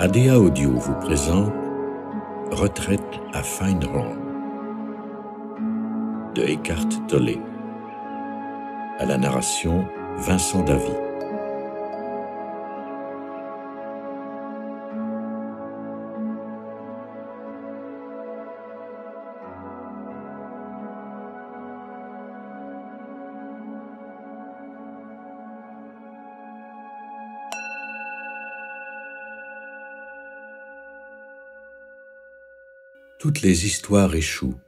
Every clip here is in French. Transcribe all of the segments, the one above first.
ADA Audio vous présente Retraite à Findhorn de Eckhart Tolle. À la narration, Vincent Davy. Toutes les histoires échouent.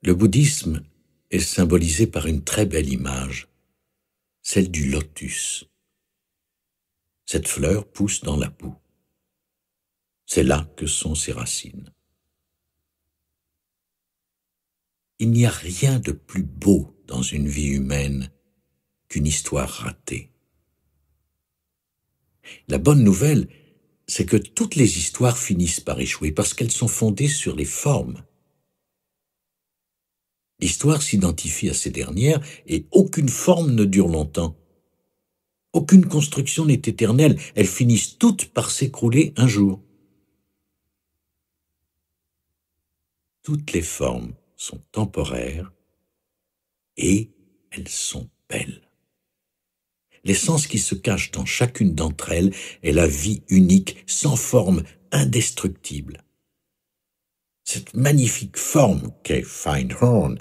Le bouddhisme est symbolisé par une très belle image, celle du lotus. Cette fleur pousse dans la boue. C'est là que sont ses racines. Il n'y a rien de plus beau dans une vie humaine qu'une histoire ratée. La bonne nouvelle, c'est que toutes les histoires finissent par échouer parce qu'elles sont fondées sur les formes. L'histoire s'identifie à ces dernières et aucune forme ne dure longtemps. Aucune construction n'est éternelle, elles finissent toutes par s'écrouler un jour. Toutes les formes sont temporaires et elles sont belles. L'essence qui se cache dans chacune d'entre elles est la vie unique, sans forme, indestructible. Cette magnifique forme qu'est Findhorn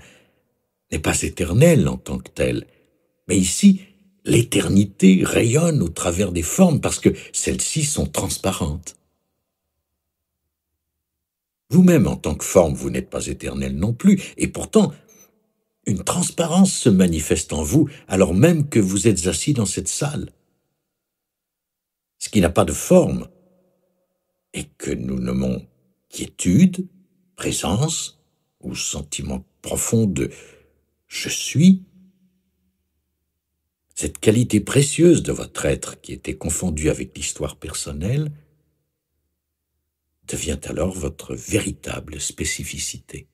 n'est pas éternelle en tant que telle, mais ici, l'éternité rayonne au travers des formes parce que celles-ci sont transparentes. Vous-même, en tant que forme, vous n'êtes pas éternel non plus, et pourtant, une transparence se manifeste en vous alors même que vous êtes assis dans cette salle. Ce qui n'a pas de forme et que nous nommons quiétude, présence ou sentiment profond de « je suis », cette qualité précieuse de votre être qui était confondue avec l'histoire personnelle devient alors votre véritable spécificité.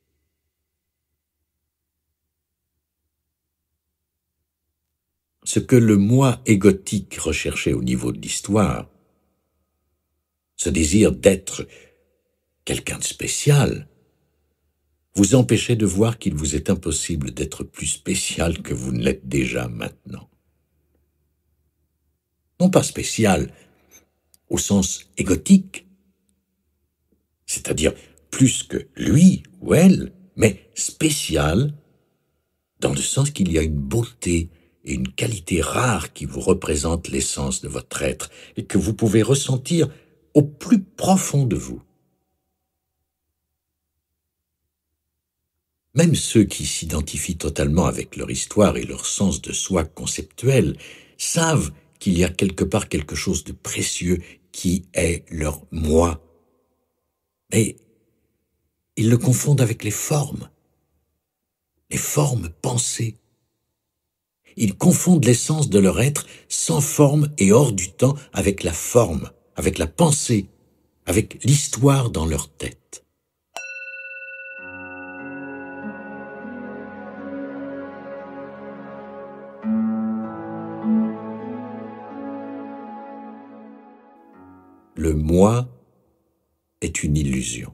Ce que le moi égotique recherchait au niveau de l'histoire, ce désir d'être quelqu'un de spécial, vous empêchait de voir qu'il vous est impossible d'être plus spécial que vous ne l'êtes déjà maintenant. Non pas spécial au sens égotique, c'est-à-dire plus que lui ou elle, mais spécial dans le sens qu'il y a une beauté et une qualité rare qui vous représente l'essence de votre être et que vous pouvez ressentir au plus profond de vous. Même ceux qui s'identifient totalement avec leur histoire et leur sens de soi conceptuel savent qu'il y a quelque part quelque chose de précieux qui est leur moi. Mais ils le confondent avec les formes pensées. Ils confondent l'essence de leur être sans forme et hors du temps avec la forme, avec la pensée, avec l'histoire dans leur tête. Le moi est une illusion.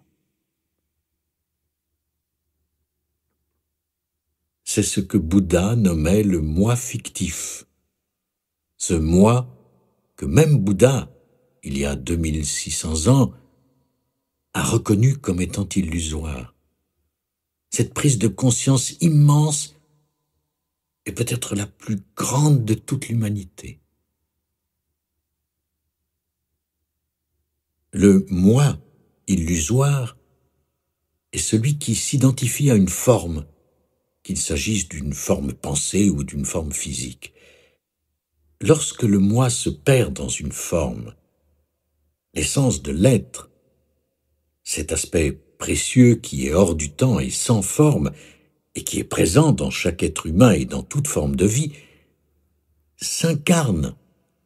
C'est ce que Bouddha nommait le moi fictif. Ce moi que même Bouddha, il y a 2600 ans, a reconnu comme étant illusoire. Cette prise de conscience immense est peut-être la plus grande de toute l'humanité. Le moi illusoire est celui qui s'identifie à une forme, qu'il s'agisse d'une forme pensée ou d'une forme physique. Lorsque le moi se perd dans une forme, l'essence de l'être, cet aspect précieux qui est hors du temps et sans forme, et qui est présent dans chaque être humain et dans toute forme de vie, s'incarne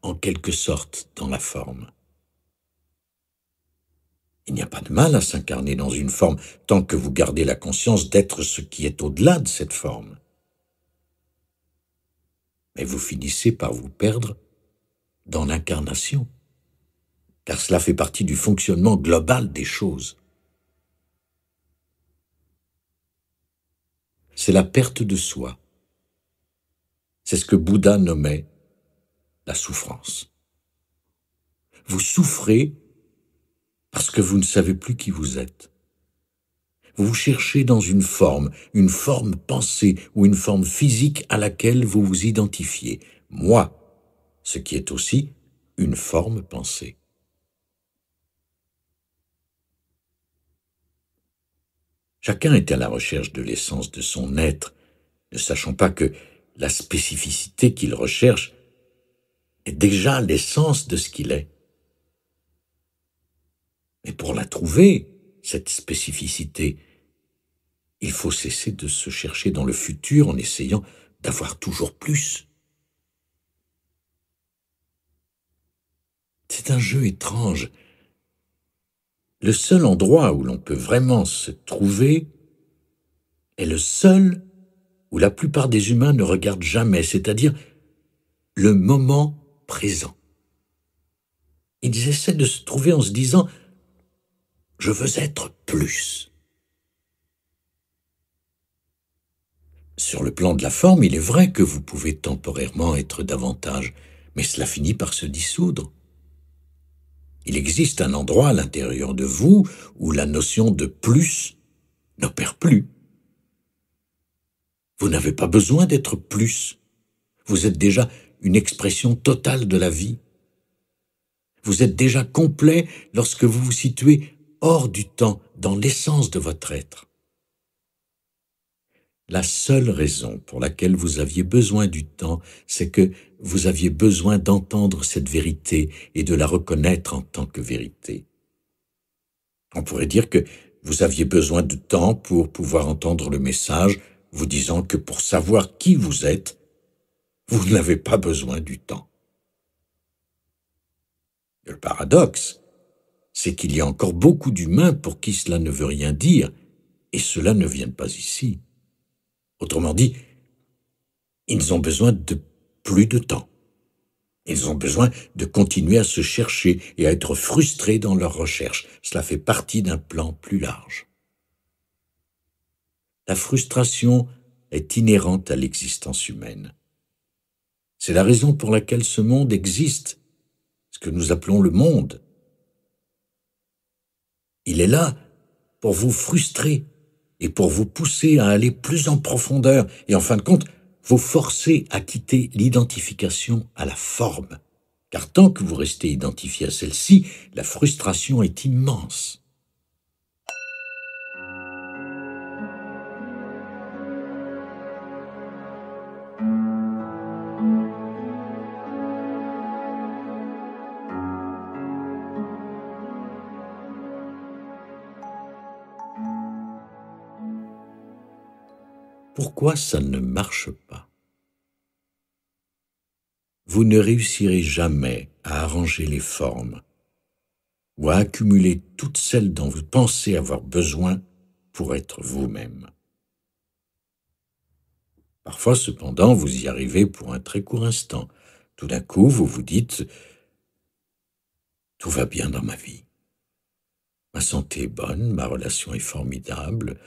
en quelque sorte dans la forme. Il n'y a pas de mal à s'incarner dans une forme tant que vous gardez la conscience d'être ce qui est au-delà de cette forme. Mais vous finissez par vous perdre dans l'incarnation, car cela fait partie du fonctionnement global des choses. C'est la perte de soi. C'est ce que Bouddha nommait la souffrance. Vous souffrez parce que vous ne savez plus qui vous êtes. Vous vous cherchez dans une forme pensée ou une forme physique à laquelle vous vous identifiez. Moi, ce qui est aussi une forme pensée. Chacun est à la recherche de l'essence de son être, ne sachant pas que la spécificité qu'il recherche est déjà l'essence de ce qu'il est. Mais pour la trouver, cette spécificité, il faut cesser de se chercher dans le futur en essayant d'avoir toujours plus. C'est un jeu étrange. Le seul endroit où l'on peut vraiment se trouver est le seul où la plupart des humains ne regardent jamais, c'est-à-dire le moment présent. Ils essaient de se trouver en se disant « je veux être plus ». Sur le plan de la forme, il est vrai que vous pouvez temporairement être davantage, mais cela finit par se dissoudre. Il existe un endroit à l'intérieur de vous où la notion de plus n'opère plus. Vous n'avez pas besoin d'être plus. Vous êtes déjà une expression totale de la vie. Vous êtes déjà complet lorsque vous vous situez hors du temps, dans l'essence de votre être. La seule raison pour laquelle vous aviez besoin du temps, c'est que vous aviez besoin d'entendre cette vérité et de la reconnaître en tant que vérité. On pourrait dire que vous aviez besoin de temps pour pouvoir entendre le message vous disant que pour savoir qui vous êtes, vous n'avez pas besoin du temps. Le paradoxe, c'est qu'il y a encore beaucoup d'humains pour qui cela ne veut rien dire, et cela ne vient pas ici. Autrement dit, ils ont besoin de plus de temps. Ils ont besoin de continuer à se chercher et à être frustrés dans leur recherche. Cela fait partie d'un plan plus large. La frustration est inhérente à l'existence humaine. C'est la raison pour laquelle ce monde existe, ce que nous appelons le monde. Il est là pour vous frustrer et pour vous pousser à aller plus en profondeur et en fin de compte, vous forcer à quitter l'identification à la forme. Car tant que vous restez identifié à celle-ci, la frustration est immense. Pourquoi ça ne marche pas? Vous ne réussirez jamais à arranger les formes ou à accumuler toutes celles dont vous pensez avoir besoin pour être vous-même. Parfois, cependant, vous y arrivez pour un très court instant. Tout d'un coup, vous vous dites « Tout va bien dans ma vie. Ma santé est bonne, ma relation est formidable.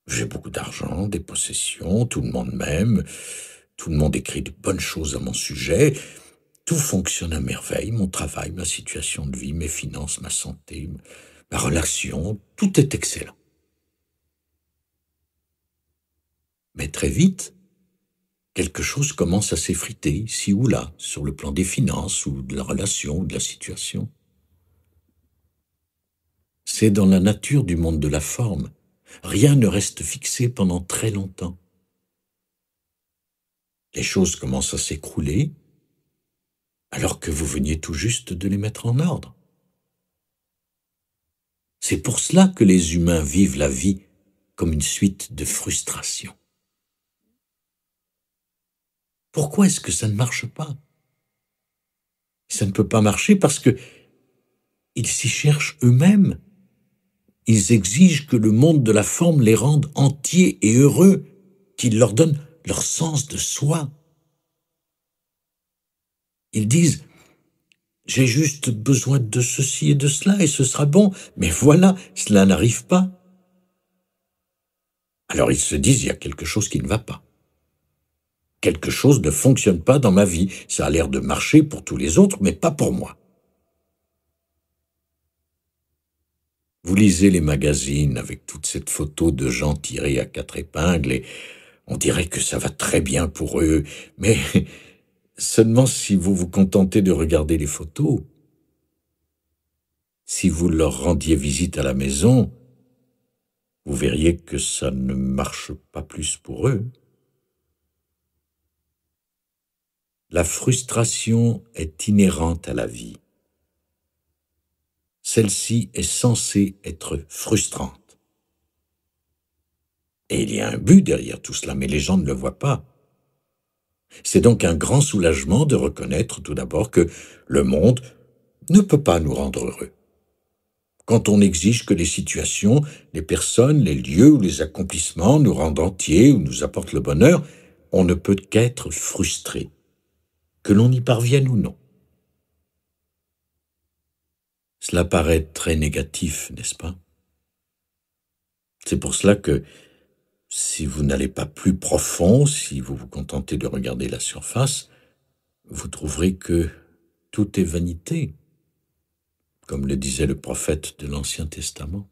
J'ai beaucoup d'argent, des possessions, tout le monde m'aime, tout le monde écrit de bonnes choses à mon sujet, tout fonctionne à merveille, mon travail, ma situation de vie, mes finances, ma santé, ma relation, tout est excellent. » Mais très vite, quelque chose commence à s'effriter ici ou là, sur le plan des finances ou de la relation ou de la situation. C'est dans la nature du monde de la forme. Rien ne reste fixé pendant très longtemps. Les choses commencent à s'écrouler alors que vous veniez tout juste de les mettre en ordre. C'est pour cela que les humains vivent la vie comme une suite de frustrations. Pourquoi est-ce que ça ne marche pas? Ça ne peut pas marcher parce que ils s'y cherchent eux-mêmes. Ils exigent que le monde de la forme les rende entiers et heureux, qu'il leur donne leur sens de soi. Ils disent J'ai juste besoin de ceci et de cela, et ce sera bon. Mais voilà, cela n'arrive pas. Alors ils se disent, il y a quelque chose qui ne va pas. Quelque chose ne fonctionne pas dans ma vie. Ça a l'air de marcher pour tous les autres, mais pas pour moi. Vous lisez les magazines avec toute cette photo de gens tirés à quatre épingles et on dirait que ça va très bien pour eux, mais seulement si vous vous contentez de regarder les photos. Si vous leur rendiez visite à la maison, vous verriez que ça ne marche pas plus pour eux. La frustration est inhérente à la vie. Celle-ci est censée être frustrante. Et il y a un but derrière tout cela, mais les gens ne le voient pas. C'est donc un grand soulagement de reconnaître tout d'abord que le monde ne peut pas nous rendre heureux. Quand on exige que les situations, les personnes, les lieux ou les accomplissements nous rendent entiers ou nous apportent le bonheur, on ne peut qu'être frustré, que l'on y parvienne ou non. Cela paraît très négatif, n'est-ce pas? C'est pour cela que, si vous n'allez pas plus profond, si vous vous contentez de regarder la surface, vous trouverez que tout est vanité, comme le disait le prophète de l'Ancien Testament.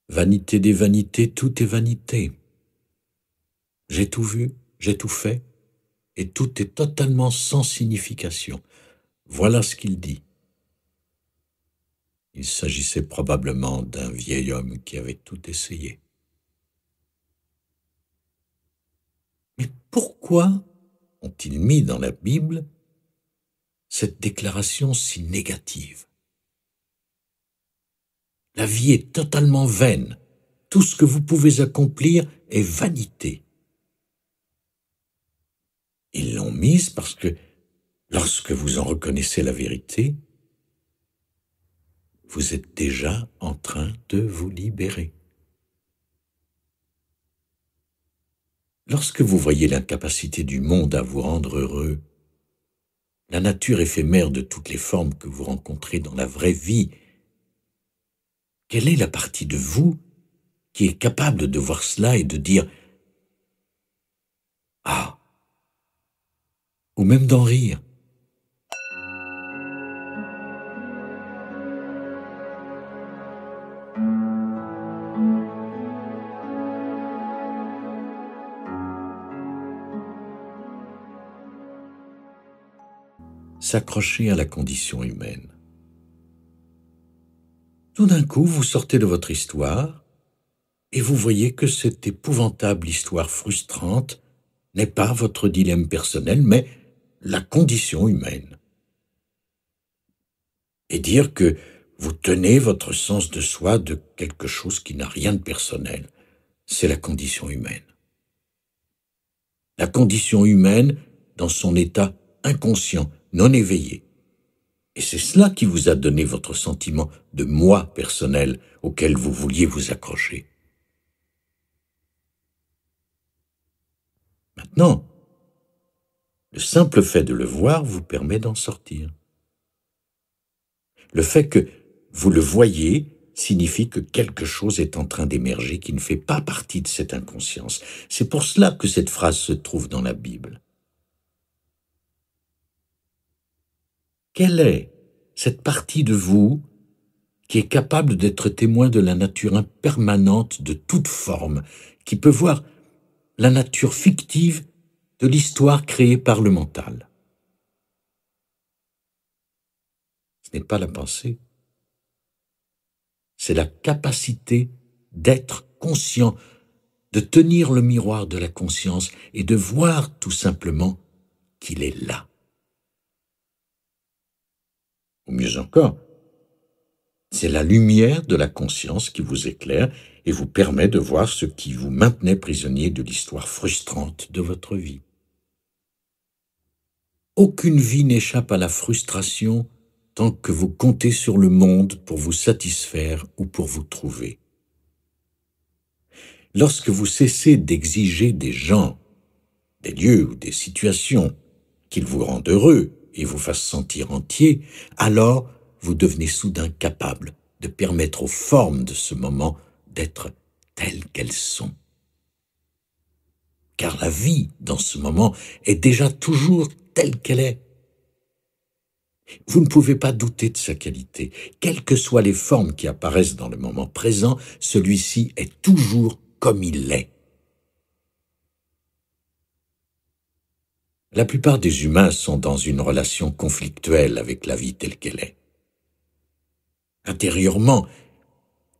Vanité des vanités, tout est vanité. J'ai tout vu, j'ai tout fait, et tout est totalement sans signification. Voilà ce qu'il dit. Il s'agissait probablement d'un vieil homme qui avait tout essayé. Mais pourquoi ont-ils mis dans la Bible cette déclaration si négative? La vie est totalement vaine. Tout ce que vous pouvez accomplir est vanité. Ils l'ont mise parce que lorsque vous en reconnaissez la vérité, vous êtes déjà en train de vous libérer. Lorsque vous voyez l'incapacité du monde à vous rendre heureux, la nature éphémère de toutes les formes que vous rencontrez dans la vraie vie, quelle est la partie de vous qui est capable de voir cela et de dire « Ah !» ou même d'en rire? S'accrocher à la condition humaine. Tout d'un coup, vous sortez de votre histoire et vous voyez que cette épouvantable histoire frustrante n'est pas votre dilemme personnel, mais la condition humaine. Et dire que vous tenez votre sens de soi de quelque chose qui n'a rien de personnel, c'est la condition humaine. La condition humaine dans son état inconscient, non éveillé. Et c'est cela qui vous a donné votre sentiment de moi personnel auquel vous vouliez vous accrocher. Maintenant, le simple fait de le voir vous permet d'en sortir. Le fait que vous le voyez signifie que quelque chose est en train d'émerger qui ne fait pas partie de cette inconscience. C'est pour cela que cette phrase se trouve dans la Bible. Quelle est cette partie de vous qui est capable d'être témoin de la nature impermanente de toute forme, qui peut voir la nature fictive de l'histoire créée par le mental? Ce n'est pas la pensée, c'est la capacité d'être conscient, de tenir le miroir de la conscience et de voir tout simplement qu'il est là. Ou mieux encore, c'est la lumière de la conscience qui vous éclaire et vous permet de voir ce qui vous maintenait prisonnier de l'histoire frustrante de votre vie. Aucune vie n'échappe à la frustration tant que vous comptez sur le monde pour vous satisfaire ou pour vous trouver. Lorsque vous cessez d'exiger des gens, des lieux ou des situations qu'il vous rende heureux et vous fasse sentir entier, alors vous devenez soudain capable de permettre aux formes de ce moment d'être telles qu'elles sont. Car la vie, dans ce moment, est déjà toujours telle qu'elle est. Vous ne pouvez pas douter de sa qualité. Quelles que soient les formes qui apparaissent dans le moment présent, celui-ci est toujours comme il est. La plupart des humains sont dans une relation conflictuelle avec la vie telle qu'elle est. Intérieurement,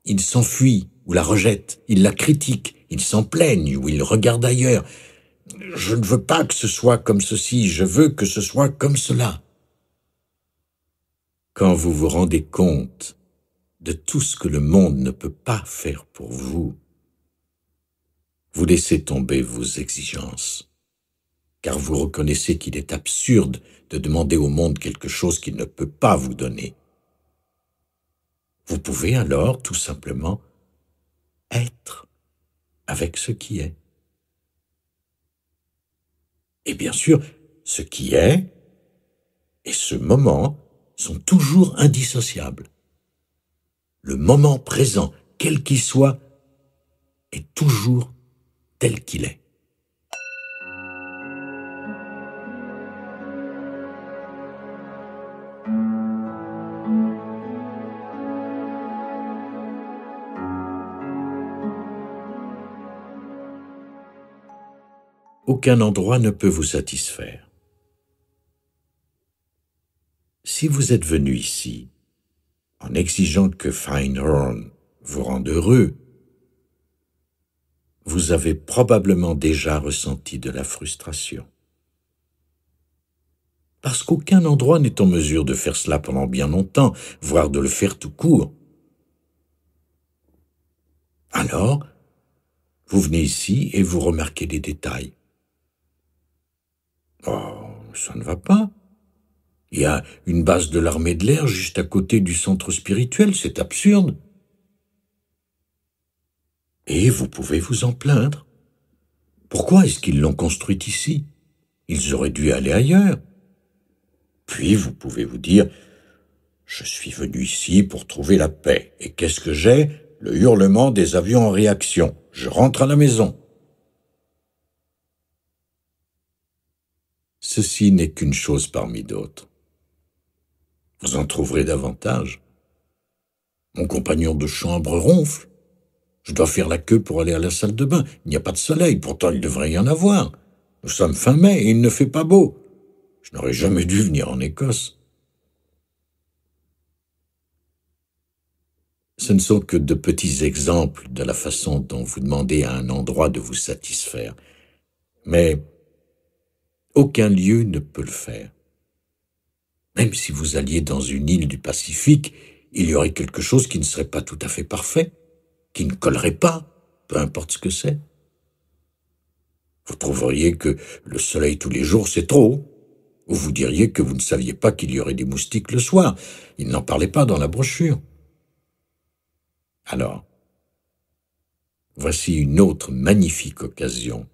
ils s'enfuient ou la rejettent, ils la critiquent, ils s'en plaignent ou ils regardent ailleurs. Je ne veux pas que ce soit comme ceci, je veux que ce soit comme cela. Quand vous vous rendez compte de tout ce que le monde ne peut pas faire pour vous, vous laissez tomber vos exigences, car vous reconnaissez qu'il est absurde de demander au monde quelque chose qu'il ne peut pas vous donner. Vous pouvez alors tout simplement être avec ce qui est. Et bien sûr, ce qui est et ce moment sont toujours indissociables. Le moment présent, quel qu'il soit, est toujours tel qu'il est. Aucun endroit ne peut vous satisfaire. Si vous êtes venu ici en exigeant que Findhorn vous rende heureux, vous avez probablement déjà ressenti de la frustration. Parce qu'aucun endroit n'est en mesure de faire cela pendant bien longtemps, voire de le faire tout court. Alors, vous venez ici et vous remarquez les détails. Oh, ça ne va pas. Il y a une base de l'armée de l'air juste à côté du centre spirituel, c'est absurde. Et vous pouvez vous en plaindre. Pourquoi est-ce qu'ils l'ont construite ici? Ils auraient dû aller ailleurs. Puis vous pouvez vous dire, je suis venu ici pour trouver la paix. Et qu'est-ce que j'ai? Le hurlement des avions en réaction. Je rentre à la maison. Ceci n'est qu'une chose parmi d'autres. Vous en trouverez davantage. Mon compagnon de chambre ronfle. Je dois faire la queue pour aller à la salle de bain. Il n'y a pas de soleil, pourtant il devrait y en avoir. Nous sommes fin mai et il ne fait pas beau. Je n'aurais jamais dû venir en Écosse. Ce ne sont que de petits exemples de la façon dont vous demandez à un endroit de vous satisfaire. Mais aucun lieu ne peut le faire. Même si vous alliez dans une île du Pacifique, il y aurait quelque chose qui ne serait pas tout à fait parfait, qui ne collerait pas, peu importe ce que c'est. Vous trouveriez que le soleil tous les jours, c'est trop. Ou vous diriez que vous ne saviez pas qu'il y aurait des moustiques le soir. Ils n'en parlaient pas dans la brochure. Alors, voici une autre magnifique occasion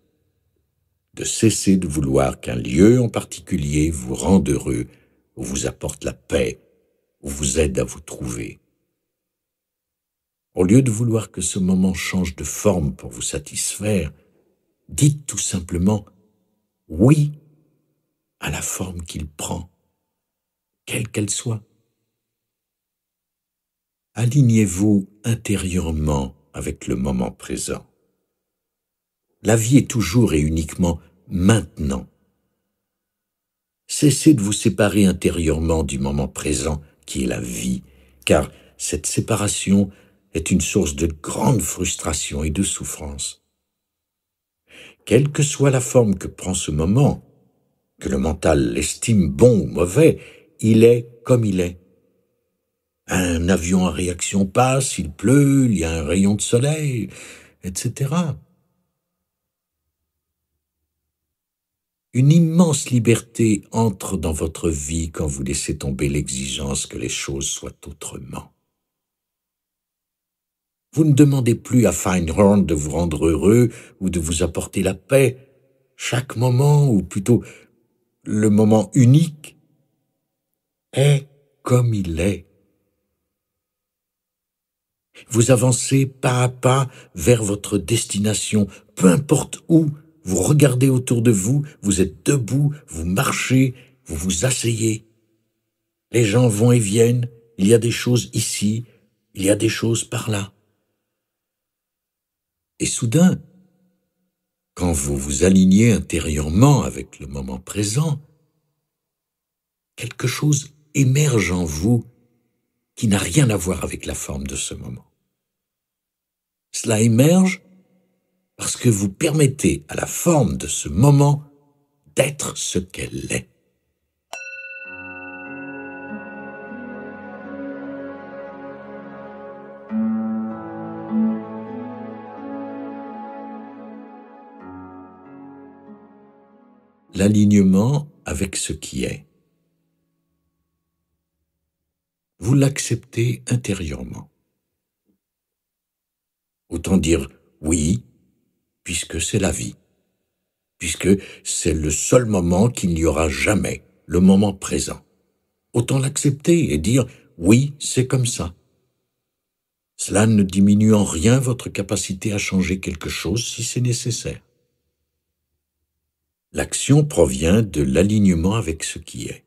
de cesser de vouloir qu'un lieu en particulier vous rende heureux, ou vous apporte la paix, ou vous aide à vous trouver. Au lieu de vouloir que ce moment change de forme pour vous satisfaire, dites tout simplement oui à la forme qu'il prend, quelle qu'elle soit. Alignez-vous intérieurement avec le moment présent. La vie est toujours et uniquement maintenant. Cessez de vous séparer intérieurement du moment présent qui est la vie, car cette séparation est une source de grande frustration et de souffrance. Quelle que soit la forme que prend ce moment, que le mental l'estime bon ou mauvais, il est comme il est. Un avion en réaction passe, il pleut, il y a un rayon de soleil, etc. Une immense liberté entre dans votre vie quand vous laissez tomber l'exigence que les choses soient autrement. Vous ne demandez plus à Findhorn de vous rendre heureux ou de vous apporter la paix. Chaque moment, ou plutôt le moment unique, est comme il est. Vous avancez pas à pas vers votre destination, peu importe où. Vous regardez autour de vous, vous êtes debout, vous marchez, vous vous asseyez. Les gens vont et viennent, il y a des choses ici, il y a des choses par là. Et soudain, quand vous vous alignez intérieurement avec le moment présent, quelque chose émerge en vous qui n'a rien à voir avec la forme de ce moment. Cela émerge parce que vous permettez à la forme de ce moment d'être ce qu'elle est. L'alignement avec ce qui est. Vous l'acceptez intérieurement. Autant dire oui, puisque c'est la vie, puisque c'est le seul moment qu'il n'y aura jamais, le moment présent. Autant l'accepter et dire oui, c'est comme ça. Cela ne diminue en rien votre capacité à changer quelque chose si c'est nécessaire. L'action provient de l'alignement avec ce qui est.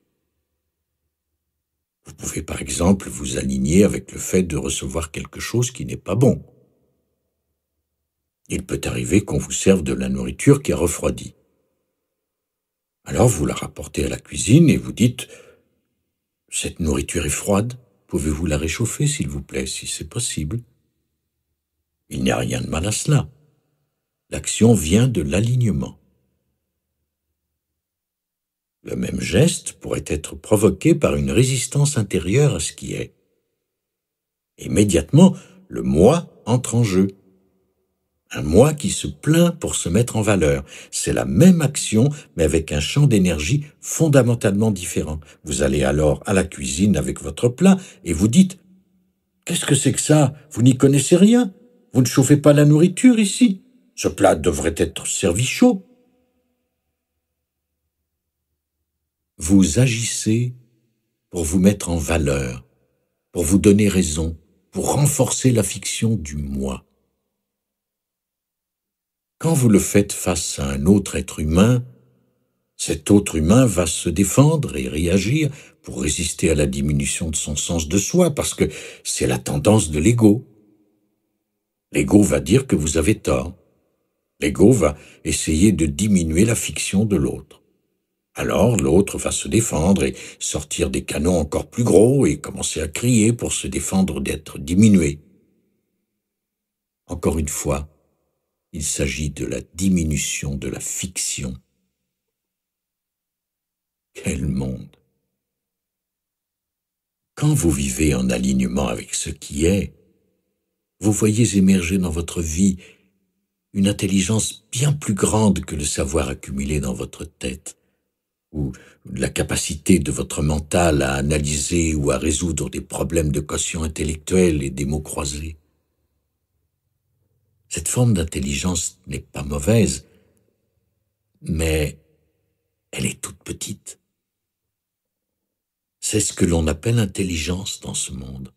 Vous pouvez par exemple vous aligner avec le fait de recevoir quelque chose qui n'est pas bon. Il peut arriver qu'on vous serve de la nourriture qui a refroidi. Alors vous la rapportez à la cuisine et vous dites « Cette nourriture est froide, pouvez-vous la réchauffer s'il vous plaît, si c'est possible ?» Il n'y a rien de mal à cela. L'action vient de l'alignement. Le même geste pourrait être provoqué par une résistance intérieure à ce qui est. Immédiatement, le moi entre en jeu. Un moi qui se plaint pour se mettre en valeur. C'est la même action, mais avec un champ d'énergie fondamentalement différent. Vous allez alors à la cuisine avec votre plat et vous dites « Qu'est-ce que c'est que ça? Vous n'y connaissez rien. Vous ne chauffez pas la nourriture ici. Ce plat devrait être servi chaud. » Vous agissez pour vous mettre en valeur, pour vous donner raison, pour renforcer la fiction du moi. Quand vous le faites face à un autre être humain, cet autre humain va se défendre et réagir pour résister à la diminution de son sens de soi, parce que c'est la tendance de l'ego. L'ego va dire que vous avez tort. L'ego va essayer de diminuer la fiction de l'autre. Alors l'autre va se défendre et sortir des canons encore plus gros et commencer à crier pour se défendre d'être diminué. Encore une fois, il s'agit de la diminution de la fiction. Quel monde! Quand vous vivez en alignement avec ce qui est, vous voyez émerger dans votre vie une intelligence bien plus grande que le savoir accumulé dans votre tête, ou la capacité de votre mental à analyser ou à résoudre des problèmes de quotient intellectuel et des mots croisés. Cette forme d'intelligence n'est pas mauvaise, mais elle est toute petite. C'est ce que l'on appelle intelligence dans ce monde.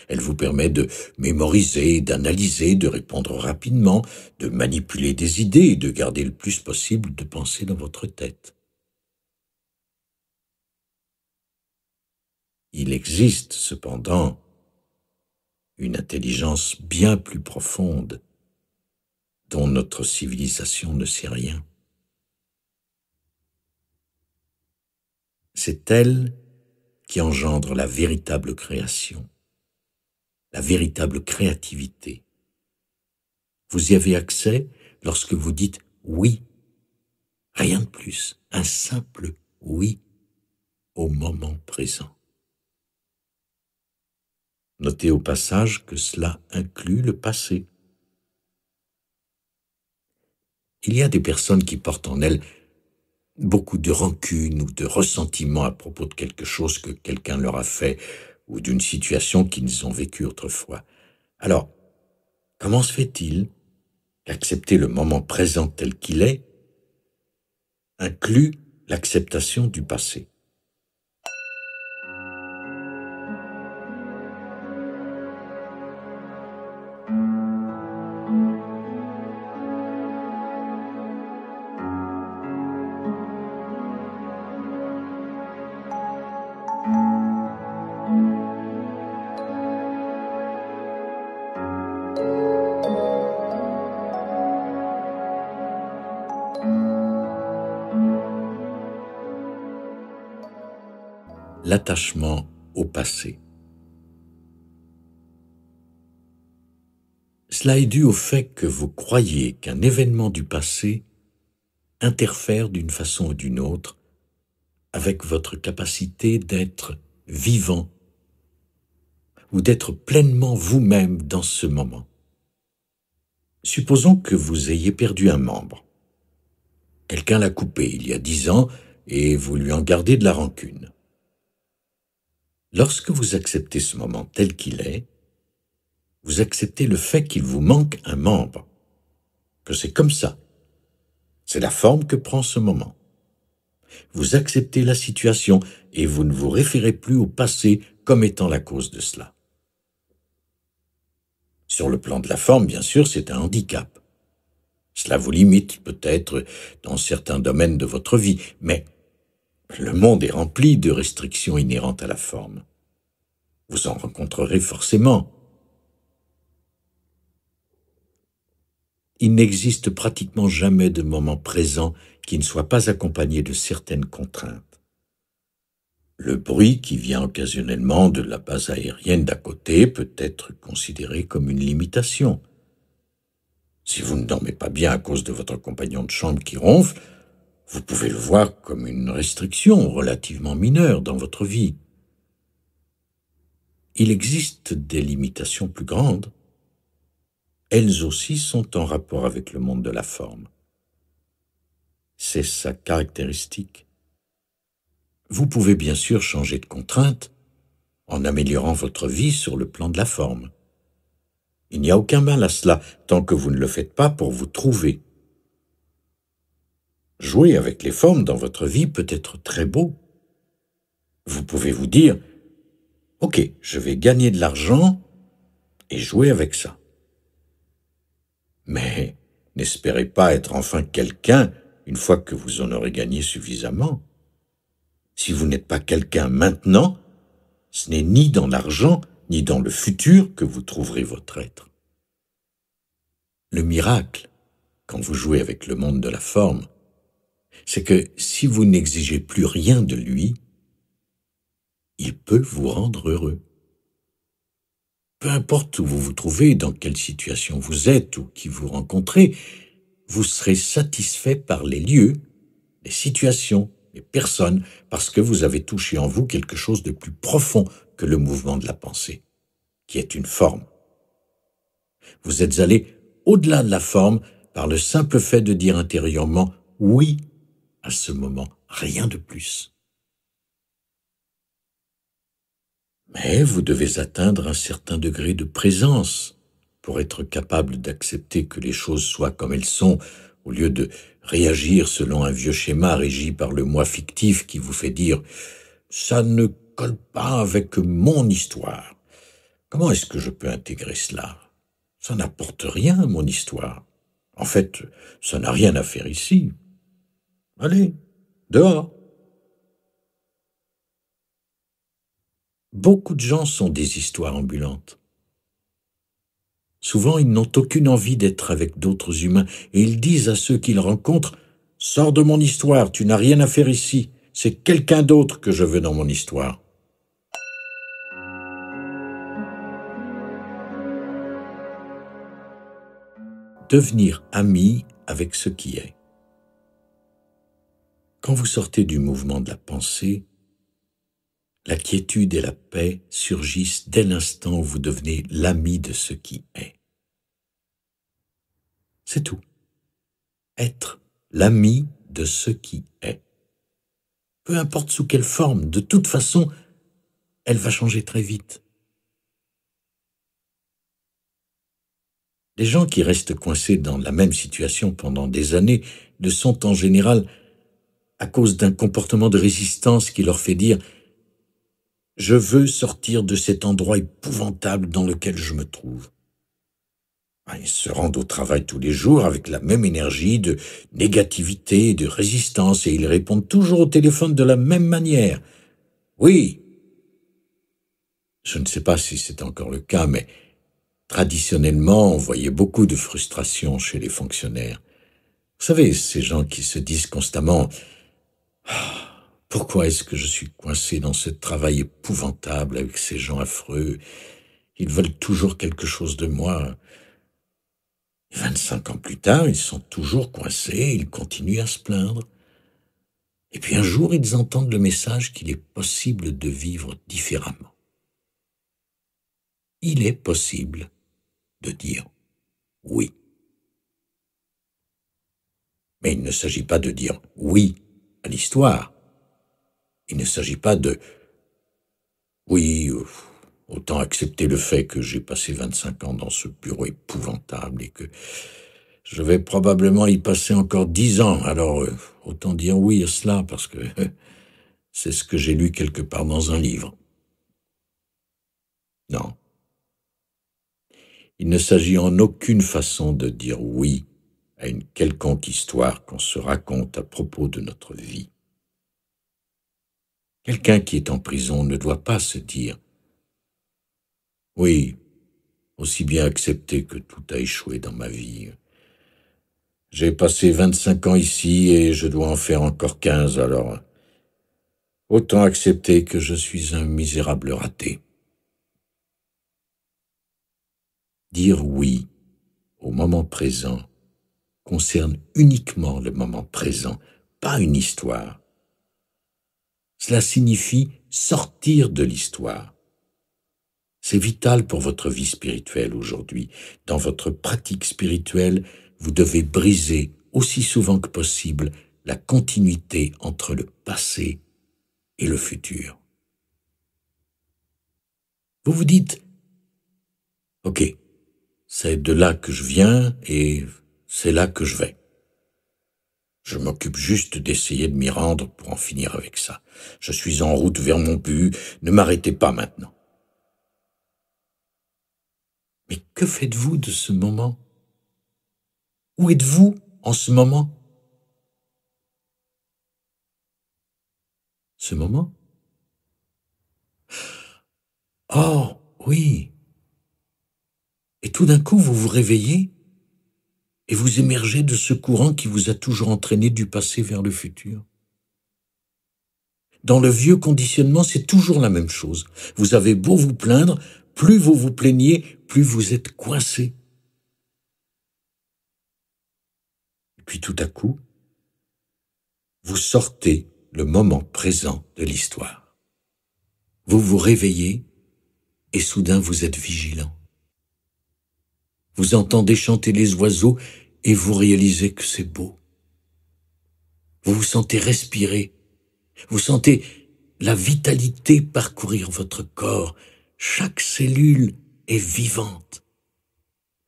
Elle vous permet de mémoriser, d'analyser, de répondre rapidement, de manipuler des idées et de garder le plus possible de pensées dans votre tête. Il existe cependant une intelligence bien plus profonde dont notre civilisation ne sait rien. C'est elle qui engendre la véritable création, la véritable créativité. Vous y avez accès lorsque vous dites oui, rien de plus, un simple oui au moment présent. Notez au passage que cela inclut le passé. Il y a des personnes qui portent en elles beaucoup de rancune ou de ressentiment à propos de quelque chose que quelqu'un leur a fait ou d'une situation qu'ils ont vécue autrefois. Alors, comment se fait-il qu'accepter le moment présent tel qu'il est inclut l'acceptation du passé. L'attachement au passé. Cela est dû au fait que vous croyez qu'un événement du passé interfère d'une façon ou d'une autre avec votre capacité d'être vivant ou d'être pleinement vous-même dans ce moment. Supposons que vous ayez perdu un membre. Quelqu'un l'a coupé il y a 10 ans et vous lui en gardez de la rancune. Lorsque vous acceptez ce moment tel qu'il est, vous acceptez le fait qu'il vous manque un membre, que c'est comme ça. C'est la forme que prend ce moment. Vous acceptez la situation et vous ne vous référez plus au passé comme étant la cause de cela. Sur le plan de la forme, bien sûr, c'est un handicap. Cela vous limite peut-être dans certains domaines de votre vie, mais le monde est rempli de restrictions inhérentes à la forme. Vous en rencontrerez forcément. Il n'existe pratiquement jamais de moment présent qui ne soit pas accompagné de certaines contraintes. Le bruit qui vient occasionnellement de la base aérienne d'à côté peut être considéré comme une limitation. Si vous ne dormez pas bien à cause de votre compagnon de chambre qui ronfle, vous pouvez le voir comme une restriction relativement mineure dans votre vie. Il existe des limitations plus grandes. Elles aussi sont en rapport avec le monde de la forme. C'est sa caractéristique. Vous pouvez bien sûr changer de contrainte en améliorant votre vie sur le plan de la forme. Il n'y a aucun mal à cela tant que vous ne le faites pas pour vous trouver. Jouer avec les formes dans votre vie peut être très beau. Vous pouvez vous dire « Ok, je vais gagner de l'argent et jouer avec ça. » Mais n'espérez pas être enfin quelqu'un une fois que vous en aurez gagné suffisamment. Si vous n'êtes pas quelqu'un maintenant, ce n'est ni dans l'argent ni dans le futur que vous trouverez votre être. Le miracle, quand vous jouez avec le monde de la forme, c'est que si vous n'exigez plus rien de lui, il peut vous rendre heureux. Peu importe où vous vous trouvez, dans quelle situation vous êtes ou qui vous rencontrez, vous serez satisfait par les lieux, les situations, les personnes, parce que vous avez touché en vous quelque chose de plus profond que le mouvement de la pensée, qui est une forme. Vous êtes allé au-delà de la forme par le simple fait de dire intérieurement « oui » à ce moment, rien de plus. Mais vous devez atteindre un certain degré de présence pour être capable d'accepter que les choses soient comme elles sont, au lieu de réagir selon un vieux schéma régi par le moi fictif qui vous fait dire « ça ne colle pas avec mon histoire. Comment est-ce que je peux intégrer cela? Ça n'apporte rien à mon histoire. En fait, ça n'a rien à faire ici. Allez, dehors. » Beaucoup de gens sont des histoires ambulantes. Souvent, ils n'ont aucune envie d'être avec d'autres humains et ils disent à ceux qu'ils rencontrent « Sors de mon histoire, tu n'as rien à faire ici, c'est quelqu'un d'autre que je veux dans mon histoire. » Devenir ami avec ce qui est. Quand vous sortez du mouvement de la pensée, la quiétude et la paix surgissent dès l'instant où vous devenez l'ami de ce qui est. C'est tout. Être l'ami de ce qui est. Peu importe sous quelle forme, de toute façon, elle va changer très vite. Les gens qui restent coincés dans la même situation pendant des années ne sont en général à cause d'un comportement de résistance qui leur fait dire « Je veux sortir de cet endroit épouvantable dans lequel je me trouve ». Ils se rendent au travail tous les jours avec la même énergie de négativité et de résistance et ils répondent toujours au téléphone de la même manière. Oui. Je ne sais pas si c'est encore le cas, mais traditionnellement, on voyait beaucoup de frustration chez les fonctionnaires. Vous savez, ces gens qui se disent constamment « Pourquoi est-ce que je suis coincé dans ce travail épouvantable avec ces gens affreux? Ils veulent toujours quelque chose de moi. » 25 ans plus tard, ils sont toujours coincés, ils continuent à se plaindre. Et puis un jour, ils entendent le message qu'il est possible de vivre différemment. Il est possible de dire oui. Mais il ne s'agit pas de dire oui à l'histoire. Il ne s'agit pas de oui, autant accepter le fait que j'ai passé 25 ans dans ce bureau épouvantable et que je vais probablement y passer encore 10 ans. Alors, autant dire oui à cela parce que c'est ce que j'ai lu quelque part dans un livre. Non. Il ne s'agit en aucune façon de dire oui à une quelconque histoire qu'on se raconte à propos de notre vie. Quelqu'un qui est en prison ne doit pas se dire « Oui, aussi bien accepter que tout a échoué dans ma vie. J'ai passé 25 ans ici et je dois en faire encore 15, alors autant accepter que je suis un misérable raté. » Dire oui au moment présent concerne uniquement le moment présent, pas une histoire. Cela signifie sortir de l'histoire. C'est vital pour votre vie spirituelle aujourd'hui. Dans votre pratique spirituelle, vous devez briser aussi souvent que possible la continuité entre le passé et le futur. Vous vous dites « Ok, c'est de là que je viens et c'est là que je vais. Je m'occupe juste d'essayer de m'y rendre pour en finir avec ça. Je suis en route vers mon but, ne m'arrêtez pas maintenant. » Mais que faites-vous de ce moment? Où êtes-vous en ce moment? Ce moment? Oh, oui. Et tout d'un coup, vous vous réveillez et vous émergez de ce courant qui vous a toujours entraîné du passé vers le futur. Dans le vieux conditionnement, c'est toujours la même chose. Vous avez beau vous plaindre, plus vous vous plaignez, plus vous êtes coincé. Et puis tout à coup, vous sortez le moment présent de l'histoire. Vous vous réveillez et soudain vous êtes vigilant. Vous entendez chanter les oiseaux et vous réalisez que c'est beau. Vous vous sentez respirer. Vous sentez la vitalité parcourir votre corps. Chaque cellule est vivante.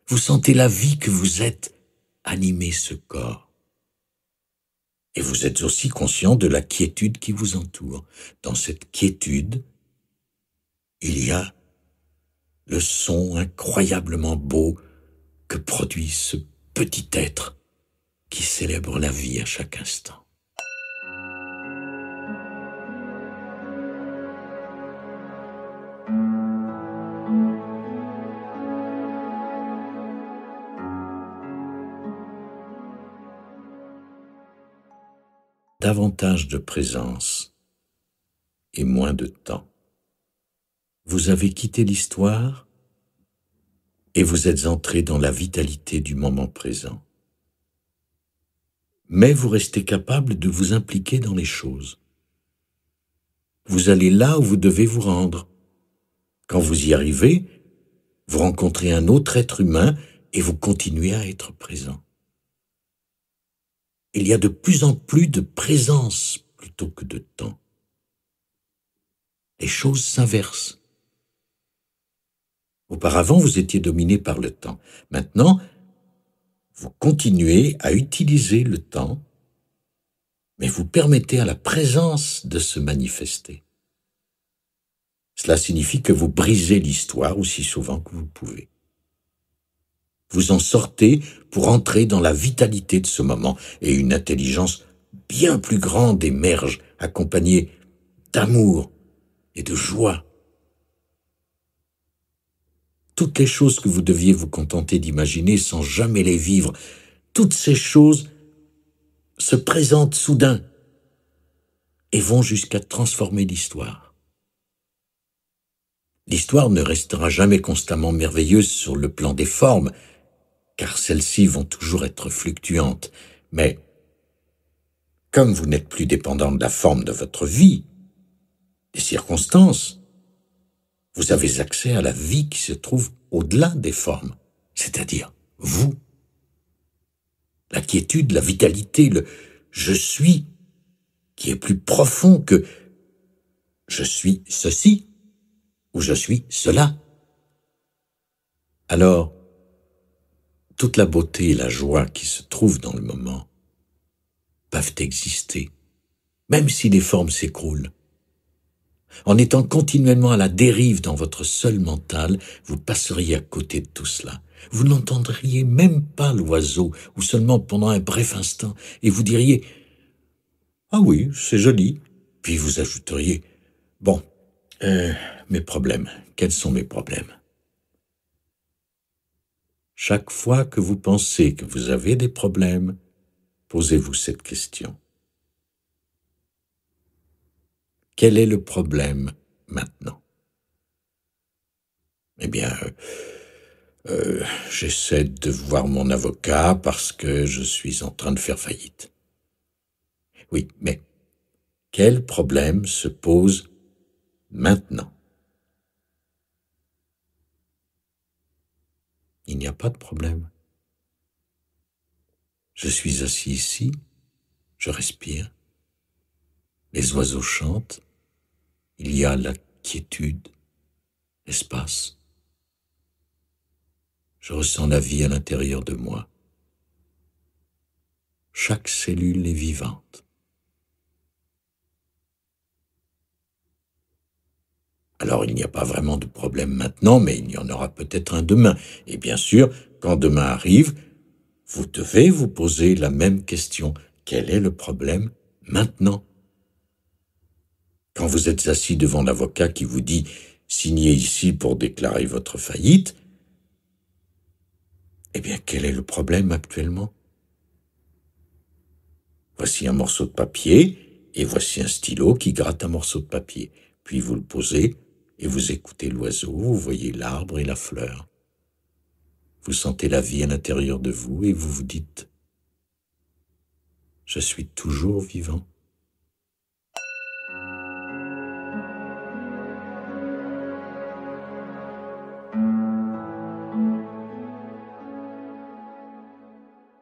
Vous sentez la vie que vous êtes animer ce corps. Et vous êtes aussi conscient de la quiétude qui vous entoure. Dans cette quiétude, il y a le son incroyablement beau que produit ce petit être qui célèbre la vie à chaque instant. Davantage de présence et moins de temps. Vous avez quitté l'histoire et vous êtes entré dans la vitalité du moment présent. Mais vous restez capable de vous impliquer dans les choses. Vous allez là où vous devez vous rendre. Quand vous y arrivez, vous rencontrez un autre être humain et vous continuez à être présent. Il y a de plus en plus de présence plutôt que de temps. Les choses s'inversent. Auparavant, vous étiez dominé par le temps. Maintenant, vous continuez à utiliser le temps mais vous permettez à la présence de se manifester. Cela signifie que vous brisez l'histoire aussi souvent que vous pouvez. Vous en sortez pour entrer dans la vitalité de ce moment, et une intelligence bien plus grande émerge, accompagnée d'amour et de joie. Toutes les choses que vous deviez vous contenter d'imaginer sans jamais les vivre, toutes ces choses se présentent soudain et vont jusqu'à transformer l'histoire. L'histoire ne restera jamais constamment merveilleuse sur le plan des formes, car celles-ci vont toujours être fluctuantes. Mais, comme vous n'êtes plus dépendant de la forme de votre vie, des circonstances, vous avez accès à la vie qui se trouve au-delà des formes, c'est-à-dire vous. La quiétude, la vitalité, le « je suis » qui est plus profond que « je suis ceci » ou « je suis cela ». Alors, toute la beauté et la joie qui se trouvent dans le moment peuvent exister, même si les formes s'écroulent. En étant continuellement à la dérive dans votre seul mental, vous passeriez à côté de tout cela. Vous n'entendriez même pas l'oiseau, ou seulement pendant un bref instant, et vous diriez « Ah oui, c'est joli ». Puis vous ajouteriez « Bon, mes problèmes, quels sont mes problèmes ?» Chaque fois que vous pensez que vous avez des problèmes, posez-vous cette question. Quel est le problème maintenant? Eh bien, j'essaie de voir mon avocat parce que je suis en train de faire faillite. Oui, mais quel problème se pose maintenant? Il n'y a pas de problème. Je suis assis ici, je respire, les oiseaux chantent, il y a la quiétude, l'espace. Je ressens la vie à l'intérieur de moi. Chaque cellule est vivante. Alors il n'y a pas vraiment de problème maintenant, mais il y en aura peut-être un demain. Et bien sûr, quand demain arrive, vous devez vous poser la même question. Quel est le problème maintenant? Quand vous êtes assis devant l'avocat qui vous dit « Signez ici pour déclarer votre faillite », eh bien, quel est le problème actuellement? Voici un morceau de papier et voici un stylo qui gratte un morceau de papier. Puis vous le posez et vous écoutez l'oiseau, vous voyez l'arbre et la fleur. Vous sentez la vie à l'intérieur de vous et vous vous dites « Je suis toujours vivant ».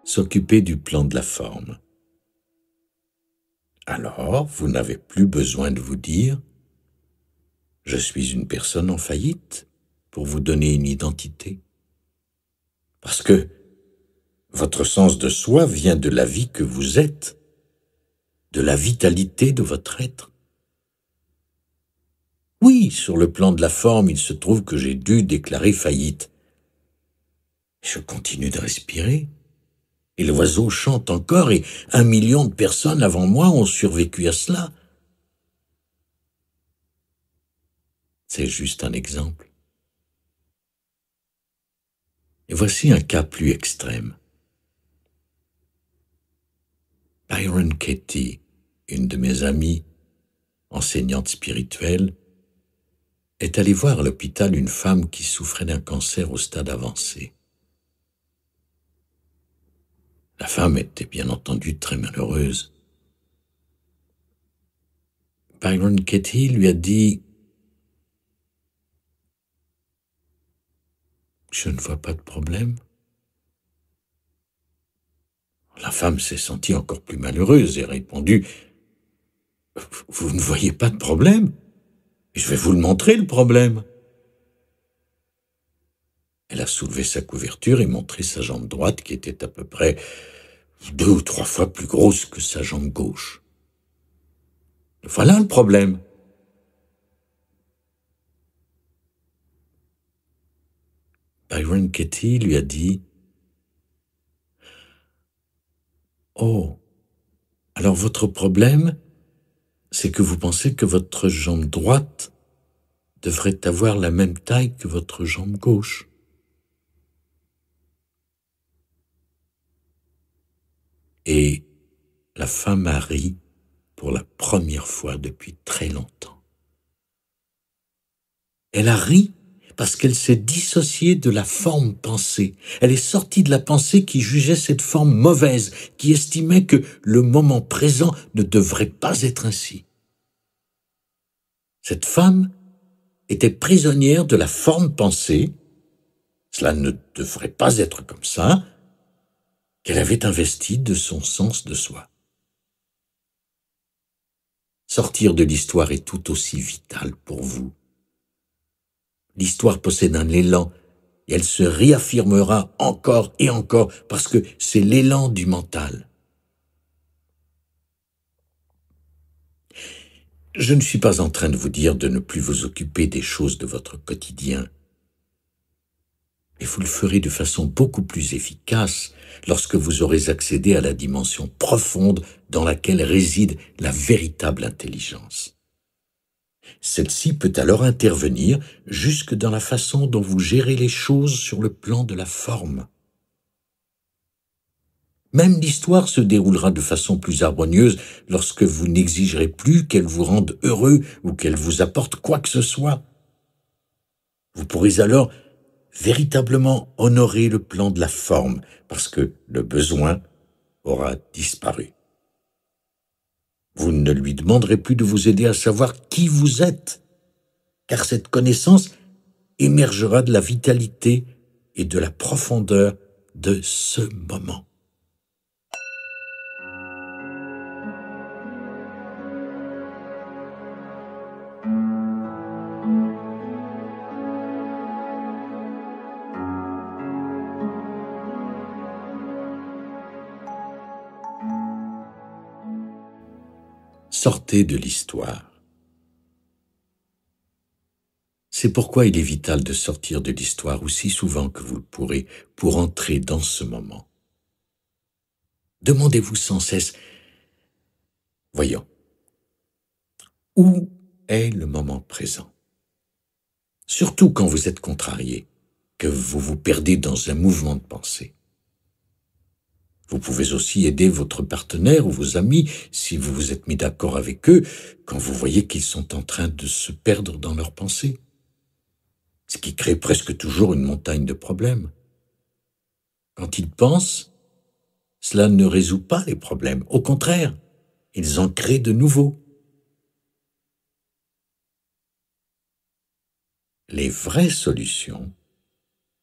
S'occuper du plan de la forme. Alors, vous n'avez plus besoin de vous dire « Je suis une personne en faillite » pour vous donner une identité. Parce que votre sens de soi vient de la vie que vous êtes, de la vitalité de votre être. Oui, sur le plan de la forme, il se trouve que j'ai dû déclarer faillite. Je continue de respirer. Et l'oiseau chante encore et 1 million de personnes avant moi ont survécu à cela. C'est juste un exemple. Et voici un cas plus extrême. Byron Katie, une de mes amies, enseignante spirituelle, est allée voir à l'hôpital une femme qui souffrait d'un cancer au stade avancé. La femme était bien entendu très malheureuse. Byron Katie lui a dit « Je ne vois pas de problème ». La femme s'est sentie encore plus malheureuse et a répondu « Vous ne voyez pas de problème? Je vais vous le montrer, le problème ». Elle a soulevé sa couverture et montré sa jambe droite qui était à peu près 2 ou 3 fois plus grosse que sa jambe gauche. Voilà le problème. Byron Katie lui a dit « Oh, alors votre problème, c'est que vous pensez que votre jambe droite devrait avoir la même taille que votre jambe gauche. » Et la femme a ri pour la première fois depuis très longtemps. Elle a ri parce qu'elle s'est dissociée de la forme pensée. Elle est sortie de la pensée qui jugeait cette forme mauvaise, qui estimait que le moment présent ne devrait pas être ainsi. Cette femme était prisonnière de la forme pensée, cela ne devrait pas être comme ça, qu'elle avait investie de son sens de soi. Sortir de l'histoire est tout aussi vital pour vous. L'histoire possède un élan et elle se réaffirmera encore et encore parce que c'est l'élan du mental. Je ne suis pas en train de vous dire de ne plus vous occuper des choses de votre quotidien, mais vous le ferez de façon beaucoup plus efficace lorsque vous aurez accédé à la dimension profonde dans laquelle réside la véritable intelligence. Celle-ci peut alors intervenir jusque dans la façon dont vous gérez les choses sur le plan de la forme. Même l'histoire se déroulera de façon plus harmonieuse lorsque vous n'exigerez plus qu'elle vous rende heureux ou qu'elle vous apporte quoi que ce soit. Vous pourrez alors véritablement honorer le plan de la forme parce que le besoin aura disparu. Vous ne lui demanderez plus de vous aider à savoir qui vous êtes, car cette connaissance émergera de la vitalité et de la profondeur de ce moment. Sortez de l'histoire. C'est pourquoi il est vital de sortir de l'histoire aussi souvent que vous le pourrez pour entrer dans ce moment. Demandez-vous sans cesse, voyons, où est le moment présent? Surtout quand vous êtes contrarié, que vous vous perdez dans un mouvement de pensée. Vous pouvez aussi aider votre partenaire ou vos amis si vous vous êtes mis d'accord avec eux quand vous voyez qu'ils sont en train de se perdre dans leurs pensées. Ce qui crée presque toujours une montagne de problèmes. Quand ils pensent, cela ne résout pas les problèmes. Au contraire, ils en créent de nouveaux. Les vraies solutions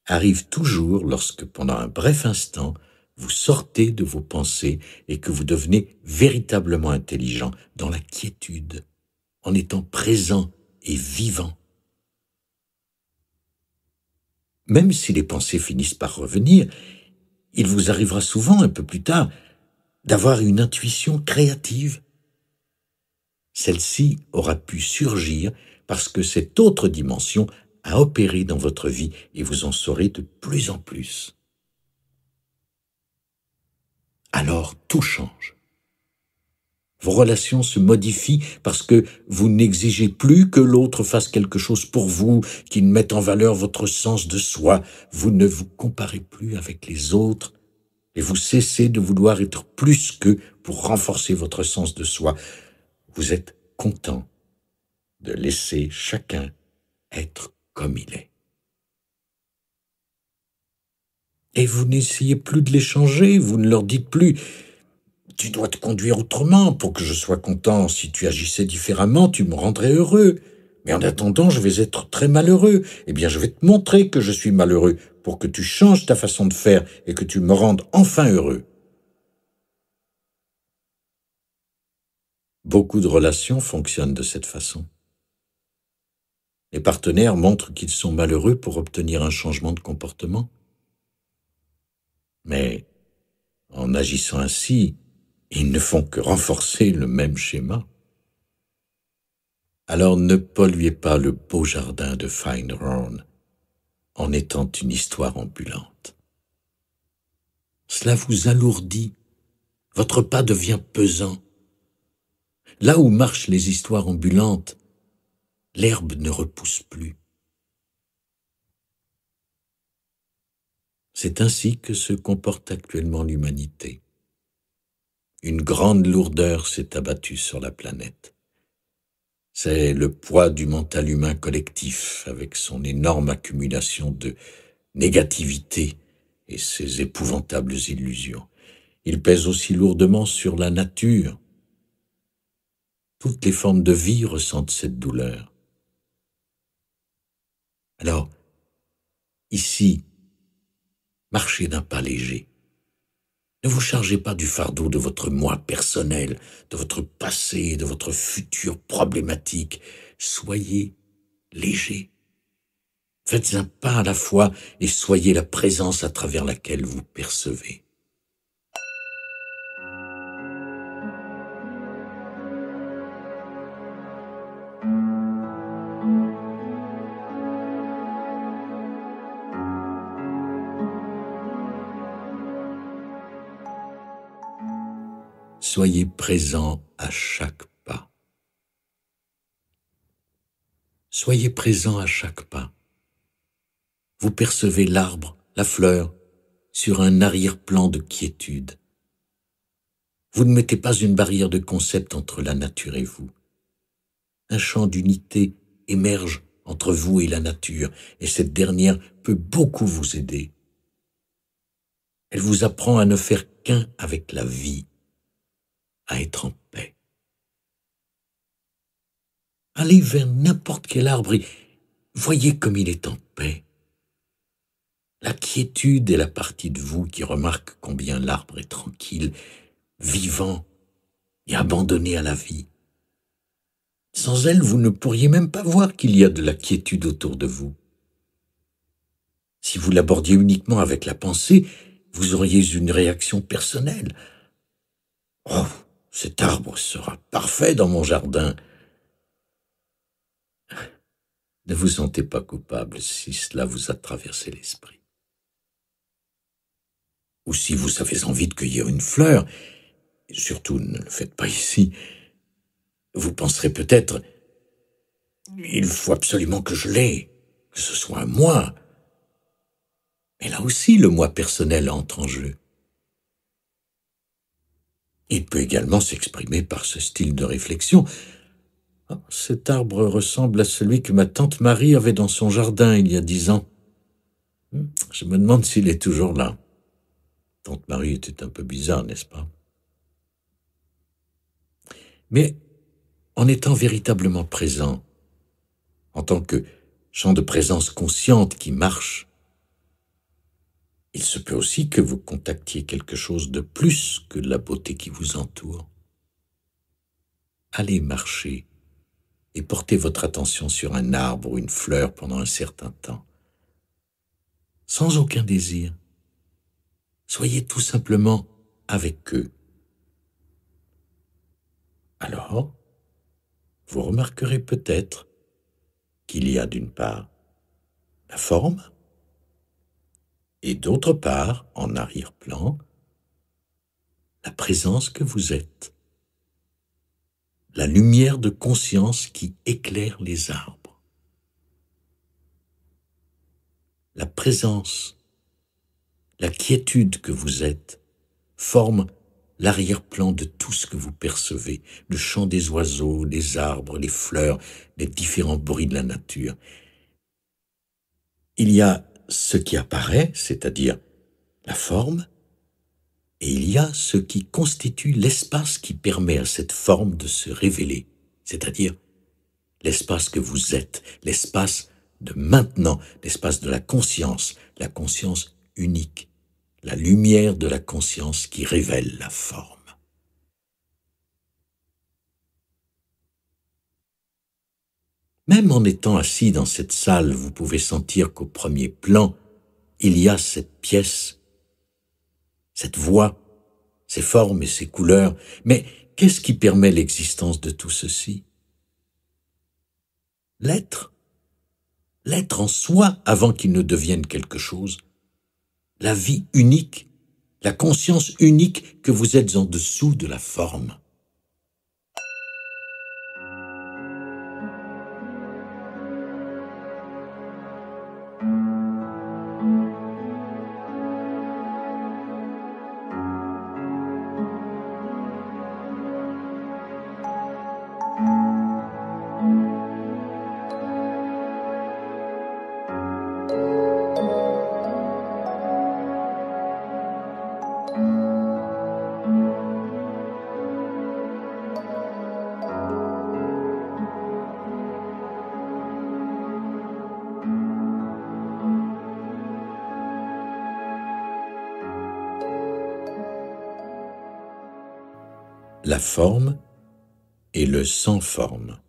arrivent toujours lorsque, pendant un bref instant, vous sortez de vos pensées et que vous devenez véritablement intelligent dans la quiétude, en étant présent et vivant. Même si les pensées finissent par revenir, il vous arrivera souvent, un peu plus tard, d'avoir une intuition créative. Celle-ci aura pu surgir parce que cette autre dimension a opéré dans votre vie et vous en saurez de plus en plus. Alors tout change. Vos relations se modifient parce que vous n'exigez plus que l'autre fasse quelque chose pour vous, qu'il mette en valeur votre sens de soi. Vous ne vous comparez plus avec les autres et vous cessez de vouloir être plus qu'eux pour renforcer votre sens de soi. Vous êtes content de laisser chacun être comme il est. Et vous n'essayez plus de les changer, vous ne leur dites plus « Tu dois te conduire autrement pour que je sois content. Si tu agissais différemment, tu me rendrais heureux. Mais en attendant, je vais être très malheureux. Eh bien, je vais te montrer que je suis malheureux pour que tu changes ta façon de faire et que tu me rendes enfin heureux. » Beaucoup de relations fonctionnent de cette façon. Les partenaires montrent qu'ils sont malheureux pour obtenir un changement de comportement. Mais en agissant ainsi, ils ne font que renforcer le même schéma. Alors ne polluez pas le beau jardin de Findhorn en étant une histoire ambulante. Cela vous alourdit, votre pas devient pesant. Là où marchent les histoires ambulantes, l'herbe ne repousse plus. C'est ainsi que se comporte actuellement l'humanité. Une grande lourdeur s'est abattue sur la planète. C'est le poids du mental humain collectif avec son énorme accumulation de négativité et ses épouvantables illusions. Il pèse aussi lourdement sur la nature. Toutes les formes de vie ressentent cette douleur. Alors, ici, marchez d'un pas léger. Ne vous chargez pas du fardeau de votre moi personnel, de votre passé, de votre futur problématique. Soyez léger. Faites un pas à la fois et soyez la présence à travers laquelle vous percevez. Soyez présent à chaque pas. Soyez présent à chaque pas. Vous percevez l'arbre, la fleur, sur un arrière-plan de quiétude. Vous ne mettez pas une barrière de concept entre la nature et vous. Un champ d'unité émerge entre vous et la nature, et cette dernière peut beaucoup vous aider. Elle vous apprend à ne faire qu'un avec la vie, à être en paix. Allez vers n'importe quel arbre et voyez comme il est en paix. La quiétude est la partie de vous qui remarque combien l'arbre est tranquille, vivant et abandonné à la vie. Sans elle, vous ne pourriez même pas voir qu'il y a de la quiétude autour de vous. Si vous l'abordiez uniquement avec la pensée, vous auriez une réaction personnelle. « Oh, cet arbre sera parfait dans mon jardin !» Ne vous sentez pas coupable si cela vous a traversé l'esprit. Ou si vous avez envie de cueillir une fleur, et surtout ne le faites pas ici, vous penserez peut-être « Il faut absolument que je l'aie, que ce soit à moi !» Mais là aussi, le moi personnel entre en jeu. Il peut également s'exprimer par ce style de réflexion. Oh, cet arbre ressemble à celui que ma tante Marie avait dans son jardin il y a 10 ans. Je me demande s'il est toujours là. Tante Marie était un peu bizarre, n'est-ce pas? Mais en étant véritablement présent, en tant que champ de présence consciente qui marche, il se peut aussi que vous contactiez quelque chose de plus que la beauté qui vous entoure. Allez marcher et portez votre attention sur un arbre ou une fleur pendant un certain temps, sans aucun désir. Soyez tout simplement avec eux. Alors, vous remarquerez peut-être qu'il y a d'une part la forme et d'autre part, en arrière-plan, la présence que vous êtes, la lumière de conscience qui éclaire les arbres. La présence, la quiétude que vous êtes forme l'arrière-plan de tout ce que vous percevez, le chant des oiseaux, les arbres, les fleurs, les différents bruits de la nature. Il y a ce qui apparaît, c'est-à-dire la forme, et il y a ce qui constitue l'espace qui permet à cette forme de se révéler, c'est-à-dire l'espace que vous êtes, l'espace de maintenant, l'espace de la conscience unique, la lumière de la conscience qui révèle la forme. Même en étant assis dans cette salle, vous pouvez sentir qu'au premier plan, il y a cette pièce, cette voix, ces formes et ces couleurs. Mais qu'est-ce qui permet l'existence de tout ceci? l'être, l'être en soi avant qu'il ne devienne quelque chose, la vie unique, la conscience unique que vous êtes en dessous de la forme. La forme et le sans forme.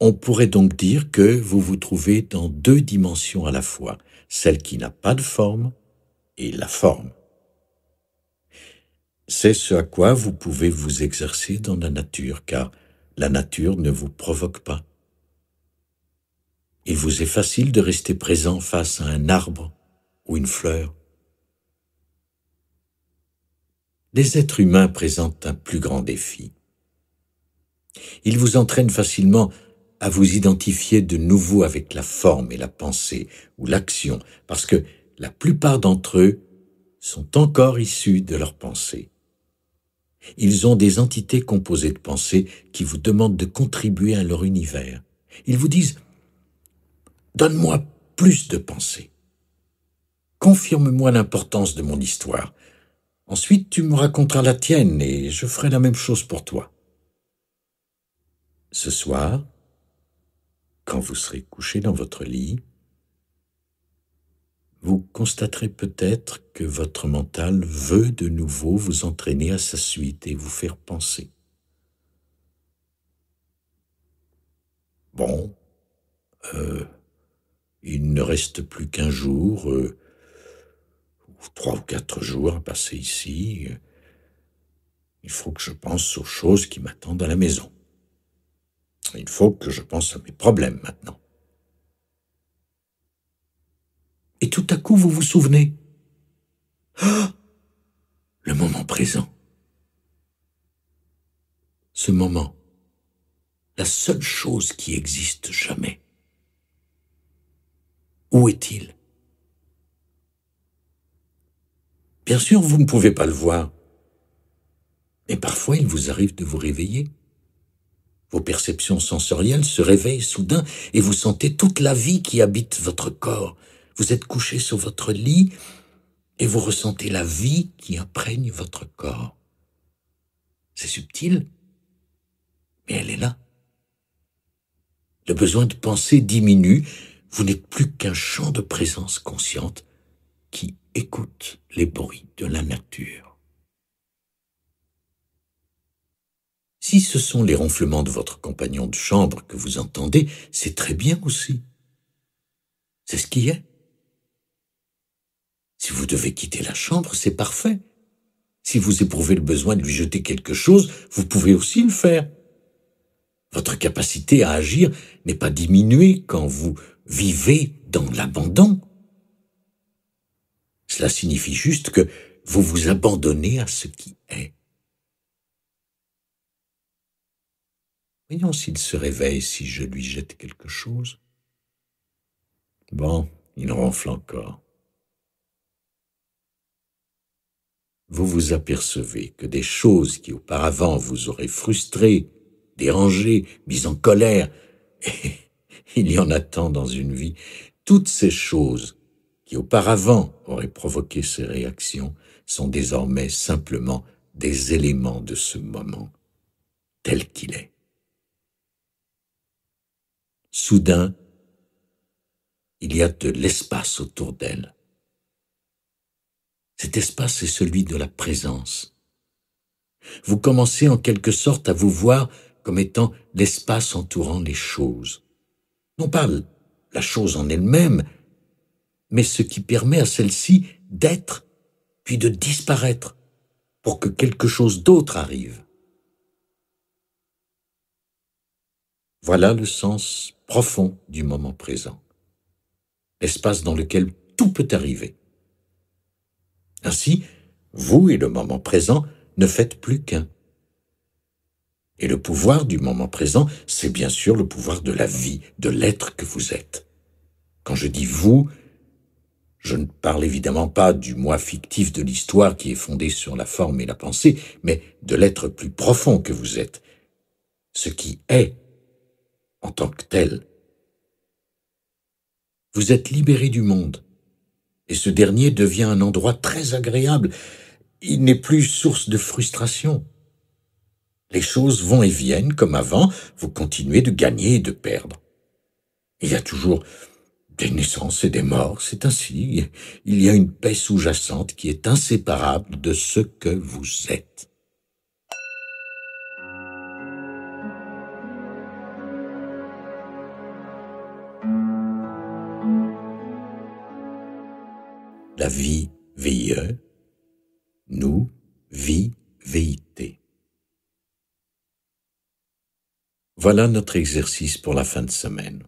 On pourrait donc dire que vous vous trouvez dans deux dimensions à la fois, celle qui n'a pas de forme et la forme. C'est ce à quoi vous pouvez vous exercer dans la nature, car la nature ne vous provoque pas. Il vous est facile de rester présent face à un arbre ou une fleur. Les êtres humains présentent un plus grand défi. Ils vous entraînent facilement à vous identifier de nouveau avec la forme et la pensée ou l'action, parce que la plupart d'entre eux sont encore issus de leur pensée. Ils ont des entités composées de pensées qui vous demandent de contribuer à leur univers. Ils vous disent « Donne-moi plus de pensées. Confirme-moi l'importance de mon histoire. Ensuite, tu me raconteras la tienne et je ferai la même chose pour toi. » Ce soir, quand vous serez couché dans votre lit, vous constaterez peut-être que votre mental veut de nouveau vous entraîner à sa suite et vous faire penser. Bon, il ne reste plus qu'un jour, 3 ou 4 jours à passer ici. Il faut que je pense aux choses qui m'attendent à la maison. Il faut que je pense à mes problèmes maintenant. Et tout à coup, vous vous souvenez. Ah, le moment présent. Ce moment, la seule chose qui existe jamais. Où est-il? Bien sûr, vous ne pouvez pas le voir. Mais parfois, il vous arrive de vous réveiller. Vos perceptions sensorielles se réveillent soudain et vous sentez toute la vie qui habite votre corps. Vous êtes couché sur votre lit et vous ressentez la vie qui imprègne votre corps. C'est subtil, mais elle est là. Le besoin de penser diminue. Vous n'êtes plus qu'un champ de présence consciente qui écoute les bruits de la nature. Si ce sont les ronflements de votre compagnon de chambre que vous entendez, c'est très bien aussi. C'est ce qui est. Si vous devez quitter la chambre, c'est parfait. Si vous éprouvez le besoin de lui jeter quelque chose, vous pouvez aussi le faire. Votre capacité à agir n'est pas diminuée quand vous vivez dans l'abandon. Cela signifie juste que vous vous abandonnez à ce qui est. Voyons s'il se réveille si je lui jette quelque chose. Bon, il ronfle encore. Vous vous apercevez que des choses qui auparavant vous auraient frustré, dérangé, mis en colère, et il y en a tant dans une vie, toutes ces choses qui auparavant auraient provoqué ces réactions sont désormais simplement des éléments de ce moment, tel qu'il est. Soudain, il y a de l'espace autour d'elle. Cet espace est celui de la présence. Vous commencez en quelque sorte à vous voir comme étant l'espace entourant les choses. Non pas la chose en elle-même, mais ce qui permet à celle-ci d'être, puis de disparaître, pour que quelque chose d'autre arrive. Voilà le sens profond du moment présent, l'espace dans lequel tout peut arriver. Ainsi, vous et le moment présent ne faites plus qu'un. Et le pouvoir du moment présent, c'est bien sûr le pouvoir de la vie, de l'être que vous êtes. Quand je dis vous, je ne parle évidemment pas du moi fictif de l'histoire qui est fondé sur la forme et la pensée, mais de l'être plus profond que vous êtes, ce qui est en tant que tel. Vous êtes libéré du monde, et ce dernier devient un endroit très agréable. Il n'est plus source de frustration. Les choses vont et viennent comme avant, vous continuez de gagner et de perdre. Il y a toujours des naissances et des morts, c'est ainsi. Il y a une paix sous-jacente qui est inséparable de ce que vous êtes. La vie, VIE, nous, vie, VIT. Voilà notre exercice pour la fin de semaine.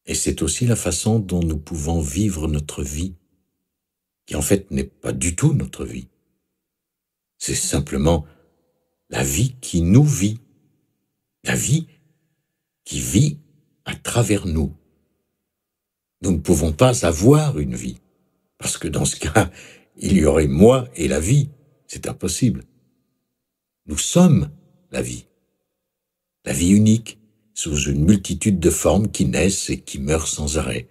Et c'est aussi la façon dont nous pouvons vivre notre vie, qui en fait n'est pas du tout notre vie. C'est simplement la vie qui nous vit, la vie qui vit à travers nous. Nous ne pouvons pas avoir une vie, parce que dans ce cas, il y aurait moi et la vie. C'est impossible. Nous sommes la vie unique, sous une multitude de formes qui naissent et qui meurent sans arrêt.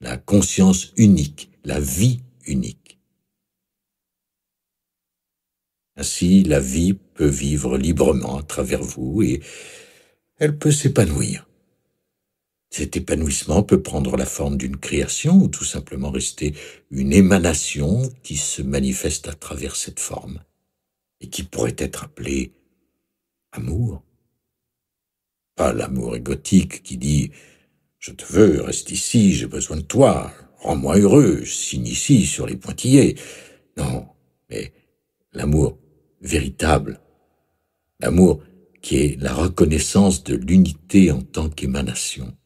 La conscience unique, la vie unique. Ainsi, la vie peut vivre librement à travers vous et elle peut s'épanouir. Cet épanouissement peut prendre la forme d'une création ou tout simplement rester une émanation qui se manifeste à travers cette forme et qui pourrait être appelée amour. Pas l'amour égotique qui dit « Je te veux, reste ici, j'ai besoin de toi, rends-moi heureux, signe ici sur les pointillés ». Non, mais l'amour véritable, l'amour qui est la reconnaissance de l'unité en tant qu'émanation.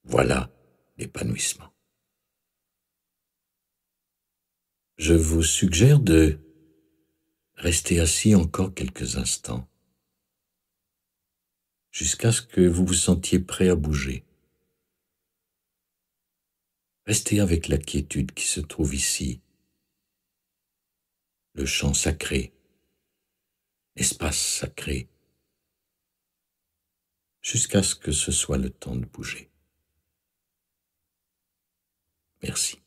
Voilà l'épanouissement. Je vous suggère de rester assis encore quelques instants, jusqu'à ce que vous vous sentiez prêt à bouger. Restez avec la quiétude qui se trouve ici, le chant sacré, l'espace sacré, jusqu'à ce que ce soit le temps de bouger. Merci.